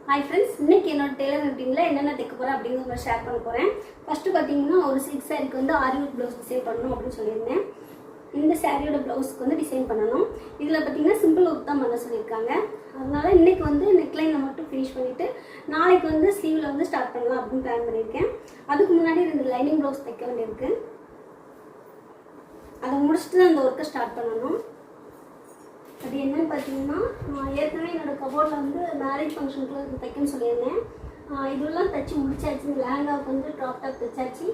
Hi friends, இன்னைக்கு என்னோட Taylor மீட்டிங்கில் என்னென்ன தைக்க போகிறேன் அப்படிங்கிறத ஷேர் பண்ண போகிறேன். ஃபஸ்ட்டு பார்த்தீங்கன்னா ஒரு சில்க் சாரீக்கு வந்து ஆரி ஒர்க் ப்ளவுஸ் டிசைன் பண்ணணும் அப்படின்னு சொல்லியிருந்தேன். இந்த சாரியோட ப்ளவுஸ்க்கு வந்து டிசைன் பண்ணணும். இதில் பார்த்தீங்கன்னா சிம்பிள் ஒர்க் தான் பண்ண சொல்லியிருக்காங்க. அதனால் இன்றைக்கி வந்து நெக்லைனை மட்டும் ஃபினிஷ் பண்ணிவிட்டு நாளைக்கு வந்து ஸ்லீவில் வந்து ஸ்டார்ட் பண்ணலாம் அப்படின்னு பிளான் பண்ணியிருக்கேன். அதுக்கு முன்னாடி 2 லைனிங் ப்ளவுஸ் தைக்க வேண்டியிருக்கு. அதை முடிச்சுட்டு தான் அந்த ஒர்க்கை ஸ்டார்ட் பண்ணணும். அது என்னன்னு பார்த்தீங்கன்னா, ஏற்கனவே என்னோடய கபோர்டில் வந்து மேரேஜ் ஃபங்க்ஷனுக்குள்ள தைக்கணும்னு சொல்லியிருந்தேன். இதெல்லாம் தைச்சி முடிச்சாச்சு. இந்த லெஹங்காவுக்கு வந்து டாப் தைச்சாச்சு.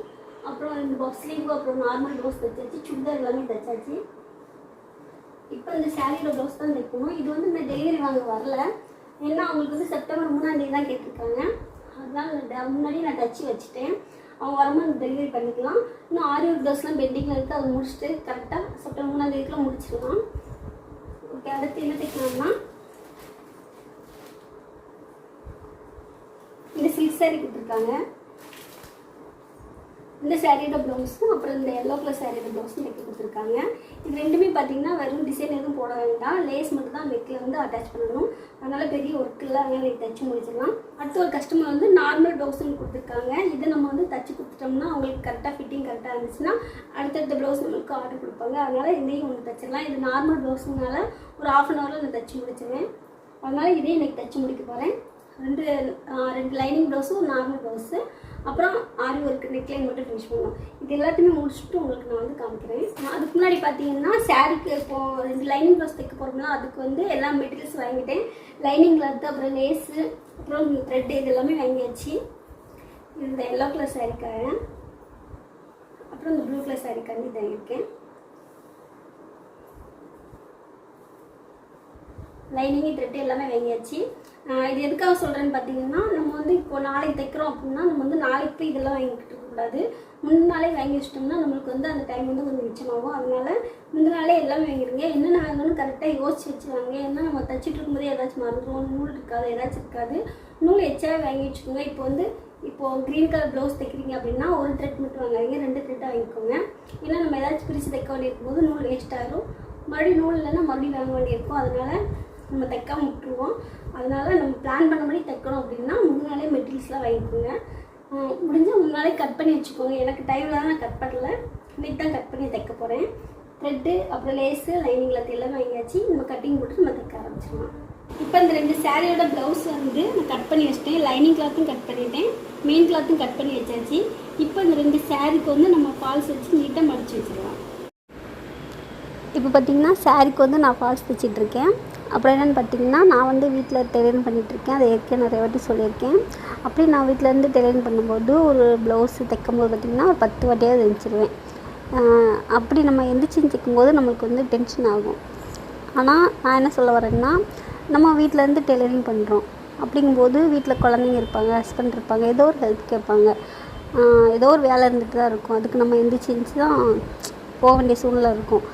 அப்புறம் இந்த பாக்ஸ் ஸ்லீவ், அப்புறம் நார்மல் ப்ளவுஸ் தைச்சாச்சு. சுடிதார் எல்லாமே தைச்சாச்சு. இப்போ இந்த சாரியோட ப்ளவுஸ் தான் தைக்கணும். இது வந்து இந்த டெலிவரி வாங்க வரல. ஏன்னா அவங்களுக்கு வந்து செப்டம்பர் 3ஆம் தேதி தான் கேட்டிருக்காங்க. அதனால் முன்னாடி நான் தைச்சி வச்சுட்டேன். அவங்க வரும்போது டெலிவரி பண்ணிக்கலாம். இன்னும் ஆரி ஒர்க் ப்ளவுஸ்லாம் பெண்டிங்கில் இருக்குது. அதை முடிச்சுட்டு கரெக்டாக செப்டம்பர் 3ஆம் தேதிக்குள்ளே முடிச்சிடலாம். ஓகே, அடுத்து என்ன தைக்கணும்னா, இந்த சில்க் சாரீ கொடுத்துருக்காங்க. இந்த சாரியோட ப்ளவுஸும் அப்புறம் இந்த எல்லோ கலர் சாரியோட ப்ளவுஸும் தைக்க கொடுத்துருக்காங்க. இது ரெண்டுமே பார்த்தீங்கன்னா வெறும் டிசைன் எதுவும் போட வேண்டாம், லேஸ் மட்டும் தான் நெக்கில் வந்து அட்டாச் பண்ணணும். அதனால் பெரிய ஒர்க் இல்லை, அதனால் இதை தைச்சி முடிச்சிடலாம். அடுத்து ஒரு கஸ்டமர் வந்து நார்மல் ப்ளவுஸுன்னு கொடுத்துருக்காங்க. இதை நம்ம வந்து தைச்சி கொடுத்துட்டோம்னா அவங்களுக்கு கரெக்டாக ஃபிட்டிங் கரெக்டாக இருந்துச்சுன்னா அடுத்தடுத்த ப்ளவுஸ் நம்மளுக்கு ஆர்டர் கொடுப்பாங்க. அதனால் இதையும் ஒன்று தைச்சிடலாம். இது நார்மல் ப்ளவுஸுனால ஒரு 1/2 hour நான் தைச்சி முடிச்சிடுவேன். அதனால் இதே இன்றைக்கி தைச்சி முடிக்க போகிறேன். ரெண்டு லைனிங் ப்ளவுஸும் ஒரு நார்மல் ப்ளவுஸு, அப்புறம் ஆரி ஒர்க் நெக்லைன் மட்டும் ஃபினிஷ் பண்ணணும். இது எல்லாத்தையுமே முடிச்சுட்டு உங்களுக்கு நான் வந்து காமிக்கிறேன். அதுக்கு முன்னாடி பார்த்தீங்கன்னா சாரீக்கு இப்போது 2 லைனிங் ப்ளவுஸ் தைக்க போகிறோம்னா அதுக்கு வந்து எல்லா மெட்டீரியல்ஸ் வாங்கிட்டேன். லைனிங் கிளாத்து, அப்புறம் லேஸு, அப்புறம் த்ரெட், இது எல்லாமே வாங்கியாச்சு. இந்த எல்லோ கலர் சாரீக்காக, அப்புறம் இந்த ப்ளூ கலர் சாரீக்காண்டி வாங்கியிருக்கேன். லைனிங்கு, த்ரெட்டு எல்லாமே வாங்கியாச்சு. இது எதுக்காக சொல்கிறேன்னு பார்த்தீங்கன்னா, நம்ம வந்து இப்போ நாளைக்கு தைக்கிறோம் அப்படின்னா நம்ம வந்து நாளைக்கு போய் இதெல்லாம் வாங்கிக்கிட்டு இருக்கக்கூடாது. முன்னாலே வாங்கி வச்சிட்டோம்னா நம்மளுக்கு வந்து அந்த டைம் வந்து கொஞ்சம் மிச்சமாகும். அதனால் முந்தினாலே எல்லாமே வாங்கிடுங்க. என்னென்ன வாங்கணும்னு கரெக்டாக யோசிச்சு வச்சுருவாங்க. ஏன்னா நம்ம தைச்சிட்டு இருக்கும்போது ஏதாச்சும் மறந்துடுவோம், நூல் இருக்காது, ஏதாச்சும் இருக்காது. நூல் எச்சாவே வாங்கி வச்சுக்கோங்க. இப்போது க்ரீன் கலர் ப்ளவுஸ் தைக்கிறீங்க அப்படின்னா ஒரு த்ரெட் மட்டும் வாங்காதீங்க, 2 த்ரெட்டாக வாங்கிக்கோங்க. ஏன்னா நம்ம ஏதாச்சும் பிரித்து தைக்க வேண்டியிருக்கும் போது நூல் வேஸ்ட் ஆகிடும். மறுபடியும் நூல் இல்லைன்னா மறுபடியும் வாங்க வேண்டியிருக்கும். அதனால் நம்ம தைக்காம விட்டுருவோம். அதனால் நம்ம பிளான் பண்ணபடி தைக்கணும் அப்படின்னா முன்னாலே மெட்டீரியல்ஸ்லாம் வாங்கிக்கோங்க. முடிஞ்சால் முன்னாலே கட் பண்ணி வச்சுக்கோங்க. எனக்கு டைமில் தான் நான் கட் பண்ணல, இன்னைக்கு தான் கட் பண்ணி தைக்க போகிறேன். த்ரெட்டு, அப்புறம் லேஸு, லைனிங் கிளாத் எல்லாம் வாங்கியாச்சு. நம்ம கட்டிங் போட்டு நம்ம தைக்க ஆரம்பிச்சிடலாம். இப்போ இந்த 2 சாரியோட ப்ளவுஸ் வந்து நான் கட் பண்ணி வச்சிட்டேன். லைனிங் கிளாத்தும் கட் பண்ணிட்டேன், மெயின் கிளாத்தும் கட் பண்ணி வச்சாச்சு. இப்போ இந்த 2 சாரிக்கு வந்து நம்ம ஃபால்ஸ் வச்சு நீட்டாக மடித்து வச்சிடலாம். இப்போ பார்த்திங்கன்னா சாரிக்கு வந்து நான் ஃபால்ஸ் தைச்சிட்ருக்கேன். அப்புறம் என்னென்னு பார்த்திங்கன்னா, நான் வந்து வீட்டில் டெய்லரிங் பண்ணிகிட்ருக்கேன். அதை ஏற்கனவே நிறைய வாட்டி சொல்லியிருக்கேன். அப்படி நான் வீட்டிலேருந்து டெய்லரிங் பண்ணும்போது ஒரு ப்ளவுஸு தைக்கும்போது பார்த்திங்கன்னா ஒரு 10 வாட்டியாவது தைச்சிருவேன். அப்படி நம்ம எந்திரிச்சு தைக்கும்போது நம்மளுக்கு வந்து டென்ஷன் ஆகும். ஆனால் நான் என்ன சொல்ல வரேன்னா, நம்ம வீட்டிலேருந்து டெய்லரிங் பண்ணுறோம் அப்படிங்கும்போது வீட்டில் குழந்தைங்க இருப்பாங்க, ஹஸ்பண்ட் இருப்பாங்க, ஏதோ ஒரு ஹெல்ப் கேட்பாங்க, ஏதோ ஒரு வேலை இருந்துகிட்டு தான் இருக்கும். அதுக்கு நம்ம எந்திரிச்சு தான் போக வேண்டிய சூழ்நிலை இருக்கும்.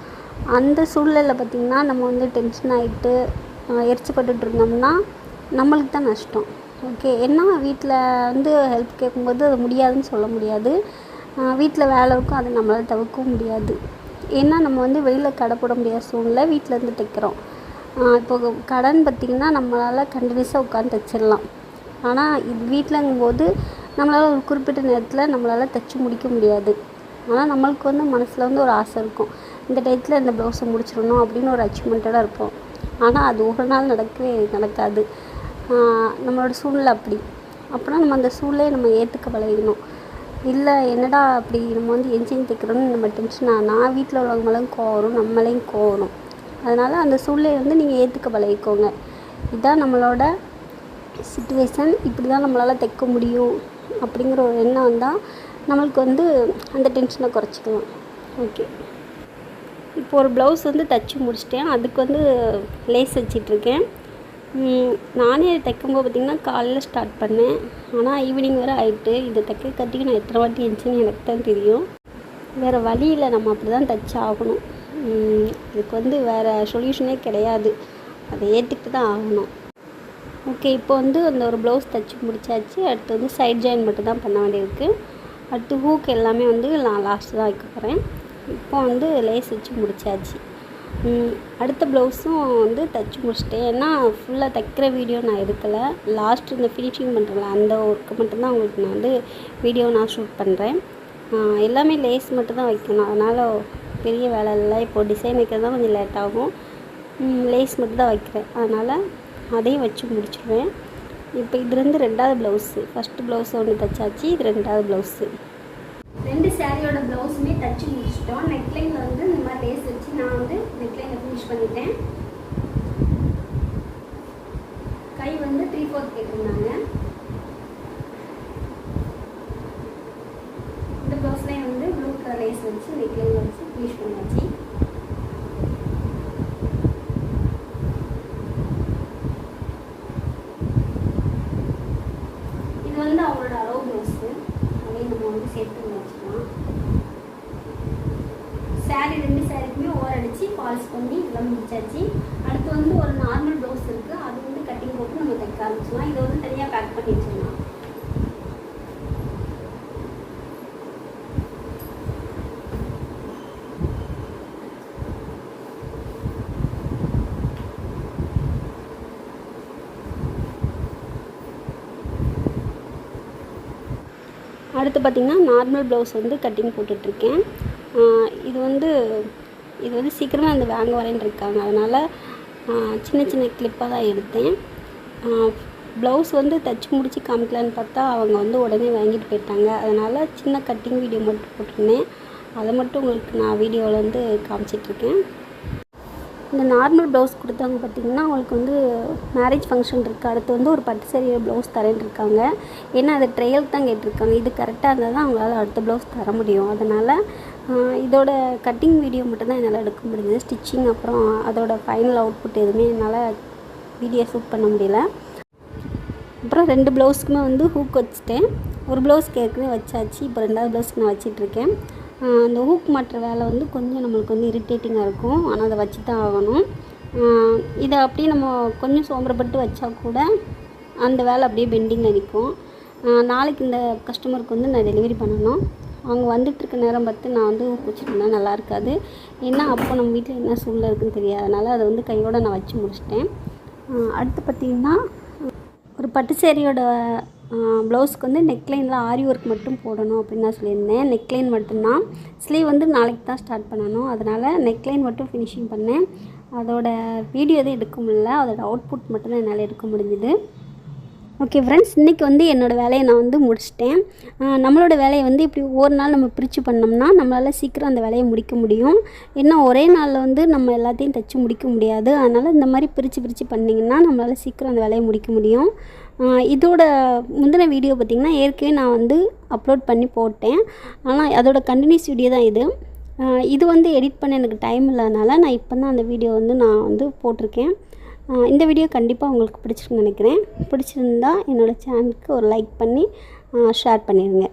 அந்த சூழ்நிலையில் பார்த்திங்கன்னா நம்ம வந்து டென்ஷன் ஆகிட்டு எரிச்சப்பட்டு இருந்தோம்னா நம்மளுக்கு தான் நஷ்டம். ஓகே, ஏன்னா வீட்டில் வந்து ஹெல்ப் கேட்கும்போது அது முடியாதுன்னு சொல்ல முடியாது. வீட்டில் வேலை இருக்கும், அதை நம்மளால் தவிர்க்கவும் முடியாது. ஏன்னா நம்ம வந்து வெளியில் கடை போட முடியாத சூழ்நிலை, வீட்டிலேருந்து தைக்கிறோம். இப்போ கடன் பார்த்திங்கன்னா நம்மளால் கண்டினியூஸாக உட்காந்து தைச்சிடலாம். ஆனால் இது வீட்டிலங்கும்போது நம்மளால் ஒரு குறிப்பிட்ட நேரத்தில் நம்மளால் தைச்சி முடிக்க முடியாது. ஆனால் நம்மளுக்கு வந்து மனசில் வந்து ஒரு ஆசை இருக்கும், இந்த டயத்தில் இந்த ப்ளவுஸை முடிச்சிடணும் அப்படின்னு ஒரு அச்சீவ்மெண்ட்டடாக இருப்போம். ஆனால் அது ஒரு நாள் நடக்காது. நம்மளோட சூழ்நிலை அப்படி. அப்படின்னா நம்ம அந்த சூழ்நிலையை நம்ம ஏற்றுக்க பழகிடணும். இல்லை என்னடா அப்படி நம்ம வந்து என்ஜின் தைக்கிறோன்னு நம்ம டென்ஷனாக நான் வீட்டில் உள்ளவங்க மேலேயும் கோவம் வரும், நம்மளையும் கோவம் வரும். அதனால் அந்த சூழ்நிலையை வந்து நீங்கள் ஏற்றுக்க பழகிக்கோங்க. இதுதான் நம்மளோட சிச்சுவேஷன், இப்படி தான் நம்மளால் தைக்க முடியும் அப்படிங்கிற ஒரு எண்ணம் வந்தால் நம்மளுக்கு வந்து அந்த டென்ஷனை குறைச்சிக்கலாம். ஓகே, இப்போ ஒரு ப்ளவுஸ் வந்து தைச்சி முடிச்சிட்டேன். அதுக்கு வந்து லேஸ் வச்சிட்ருக்கேன். நானே தைக்கும்போது பார்த்திங்கன்னா காலையில் ஸ்டார்ட் பண்ணேன். ஆனால் ஈவினிங் வரை ஆகிட்டு. இதை தைக்கிறதுக்கு நான் எத்தனை வாட்டி இருந்துச்சுன்னு எனக்கு தான் தெரியும். வேறு வழியில் நம்ம அப்படி தான் தைச்சி ஆகணும். இதுக்கு வந்து வேறு சொல்யூஷனே கிடையாது, அதை ஏற்றுக்கிட்டு தான் ஆகணும். ஓகே, இப்போ வந்து அந்த ஒரு ப்ளவுஸ் தைச்சி முடிச்சாச்சு. அடுத்து வந்து சைட் ஜாயின் மட்டும் தான் பண்ண வேண்டியிருக்கு. அடுத்து ஹூக் எல்லாமே வந்து நான் லாஸ்ட்டு தான் வைக்க போகிறேன். இப்போ வந்து லேஸ் வச்சு முடிச்சாச்சு. அடுத்த ப்ளவுஸும் வந்து தைச்சி முடிச்சிட்டேன். ஏன்னா ஃபுல்லாக தைக்கிற வீடியோ நான் எடுக்கலை. லாஸ்ட் இந்த ஃபினிஷிங் பண்ணுறேன்ல அந்த ஒர்க்கு மட்டும்தான் உங்களுக்கு நான் வந்து வீடியோ நான் ஷூட் பண்ணுறேன். எல்லாமே லேஸ் மட்டும் தான் வைக்கணும், அதனால் பெரிய வேலை இல்லை. இப்போது டிசைன் வைக்கிறது தான் கொஞ்சம் லேட் ஆகும். லேஸ் மட்டும் தான் வைக்கிறேன், அதனால் அதையும் வச்சு முடிச்சிடுவேன். இப்போ இதுலேருந்து 2வது ப்ளவுஸு. ஃபஸ்ட்டு ப்ளவுஸ் ஒன்று தைச்சாச்சு, இது 2வது ப்ளவுஸு. 2 சாரியோட ப்ளவுஸுமே தைச்சி முடிச்சிட்டோம். நெக்லைனில் வந்து இந்த மாதிரி லேஸ் வச்சு நான் வந்து நெக்லைனில் ஃபினிஷ் பண்ணிட்டேன். கை வந்து 3/4 கேட்டிருந்தாங்க. இந்த ப்ளவுஸ்லேயும் வந்து ப்ளூ கலர் லேஸ் வச்சு நெக்லைனில் வச்சு ஃபினிஷ் பண்ணியாச்சு. இது வந்து அவங்களோட அளவு ப்ளவுஸு, அதையும் நம்ம வந்து சேர்த்து வச்சுக்கலாம். சாரீ 2 சாரிக்குமே ஓவர் அடித்து பாலிஷ் பண்ணி இதெல்லாம் முடிச்சாச்சு. அடுத்து வந்து ஒரு நார்மல் ப்ளவுஸ் இருக்குது, அது வந்து கட்டிங் போட்டு நம்ம தைக்க ஆரம்பிச்சிடலாம். இதை வந்து தனியாக பேக் பண்ணி வச்சிடலாம். அடுத்து பார்த்திங்கன்னா நார்மல் ப்ளவுஸ் வந்து கட்டிங் போட்டுட்ருக்கேன். இது வந்து சீக்கிரமாக அந்த வாங்க வரேன்னு இருக்காங்க, அதனால் சின்ன சின்ன கிளிப்பாக தான் எடுத்தேன். ப்ளவுஸ் வந்து தைச்சி முடித்து காமிக்கலான்னு பார்த்தா அவங்க வந்து உடனே வாங்கிட்டு போயிட்டாங்க. அதனால் சின்ன கட்டிங் வீடியோ மட்டும் போட்டிருந்தேன், அதை மட்டும் உங்களுக்கு நான் வீடியோவில் வந்து காமிச்சிட்ருக்கேன். இந்த நார்மல் ப்ளவுஸ் கொடுத்தவங்க பார்த்திங்கன்னா அவங்களுக்கு வந்து மேரேஜ் ஃபங்க்ஷன் இருக்குது, அடுத்து வந்து ஒரு பட்டு சாரி ப்ளவுஸ் தரேன்னு இருக்காங்க. ஏன்னா அதை ட்ரையல் தான் கேட்டிருக்காங்க. இது கரெக்டாக இருந்தால் தான் அவங்களால அடுத்த ப்ளவுஸ் தர முடியும். அதனால் இதோட கட்டிங் வீடியோ மட்டும்தான் என்னால் எடுக்க முடியுது. ஸ்டிச்சிங் அப்புறம் அதோட ஃபைனல் அவுட்புட் எதுவுமே என்னால் வீடியோ ஷூட் பண்ண முடியல. அப்புறம் 2 ப்ளவுஸ்க்குமே வந்து ஹூக் வச்சுட்டேன். ஒரு ப்ளவுஸ்க்கு ஏற்கனவே வச்சாச்சு, இப்போ 2வது ப்ளவுஸ்க்கு நான் வச்சிட்ருக்கேன். அந்த ஹூக் மாட்டுற வேலை வந்து கொஞ்சம் நம்மளுக்கு வந்து இரிட்டேட்டிங்காக இருக்கும், ஆனால் அதை வச்சு தான் ஆகணும். இதை அப்படியே நம்ம கொஞ்சம் சோம்பரப்பட்டு வச்சா கூட அந்த வேலை அப்படியே பெண்டிங்கில் நிற்கும். நாளைக்கு இந்த கஸ்டமருக்கு வந்து நான் டெலிவரி பண்ணணும். அவங்க வந்துட்டுருக்க நேரம் பார்த்து நான் வந்து ஹூக் வச்சுருந்தா நல்லா இருக்காது. ஏன்னா அப்போ நம்ம வீட்டில் என்ன சூழ்நிலை இருக்குதுன்னு தெரியாது, அதனால் அதை வந்து கையோடு நான் வச்சு முடிச்சிட்டேன். அடுத்து பார்த்திங்கன்னா ஒரு பட்டு சேரீயோட ப்ளவுஸ்க்கு வந்து நெக்லைனில் ஆரி ஒர்க் மட்டும் போடணும் அப்படின்னு நான் சொல்லியிருந்தேன். நெக்லைன் மட்டும்தான், ஸ்லீவ் வந்து நாளைக்கு தான் ஸ்டார்ட் பண்ணணும். அதனால் நெக்லைன் மட்டும் ஃபினிஷிங் பண்ணேன். அதோட வீடியோ எதுவும் எடுக்க முடியல, அதோட அவுட்புட் மட்டும்தான் என்னால் எடுக்க முடிஞ்சுது. ஓகே ஃப்ரெண்ட்ஸ், இன்றைக்கி வந்து என்னோடய வேலையை நான் வந்து முடிச்சிட்டேன். நம்மளோட வேலையை வந்து இப்படி ஒரு நாள் நம்ம பிரித்து பண்ணோம்னா நம்மளால் சீக்கிரம் அந்த வேலையை முடிக்க முடியும். ஏன்னா ஒரே நாளில் வந்து நம்ம எல்லாத்தையும் தைச்சி முடிக்க முடியாது. அதனால் இந்த மாதிரி பிரித்து பண்ணிங்கன்னா நம்மளால் சீக்கிரம் அந்த வேலையை முடிக்க முடியும். இதோட முந்தின வீடியோ பார்த்திங்கன்னா ஏற்கனவே நான் வந்து அப்லோட் பண்ணி போட்டேன், ஆனால் அதோட கண்டினியூஸ் வீடியோ தான் இது. இது வந்து எடிட் பண்ண எனக்கு டைம் இல்லாதனால நான் இப்போ தான் அந்த வீடியோ வந்து நான் வந்து போட்டிருக்கேன். இந்த வீடியோ கண்டிப்பாக உங்களுக்கு பிடிச்சிருக்குன்னு நினைக்கிறேன். பிடிச்சிருந்தா என்னோடய சேனலுக்கு ஒரு லைக் பண்ணி ஷேர் பண்ணிடுங்க.